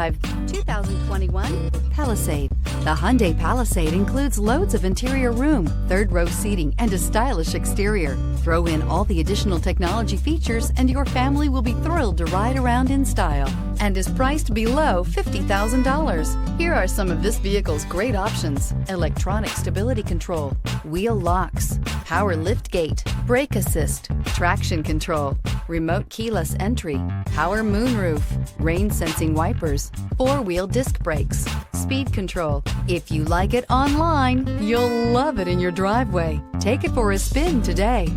drive 2021 Palisade. The Hyundai Palisade includes loads of interior room, third-row seating, and a stylish exterior. Throw in all the additional technology features and your family will be thrilled to ride around in style, and is priced below $50,000. Here are some of this vehicle's great options: electronic stability control, wheel locks, power liftgate, brake assist, traction control, remote keyless entry, power moonroof, rain sensing wipers, four-wheel disc brakes, speed control. If you like it online, you'll love it in your driveway. Take it for a spin today.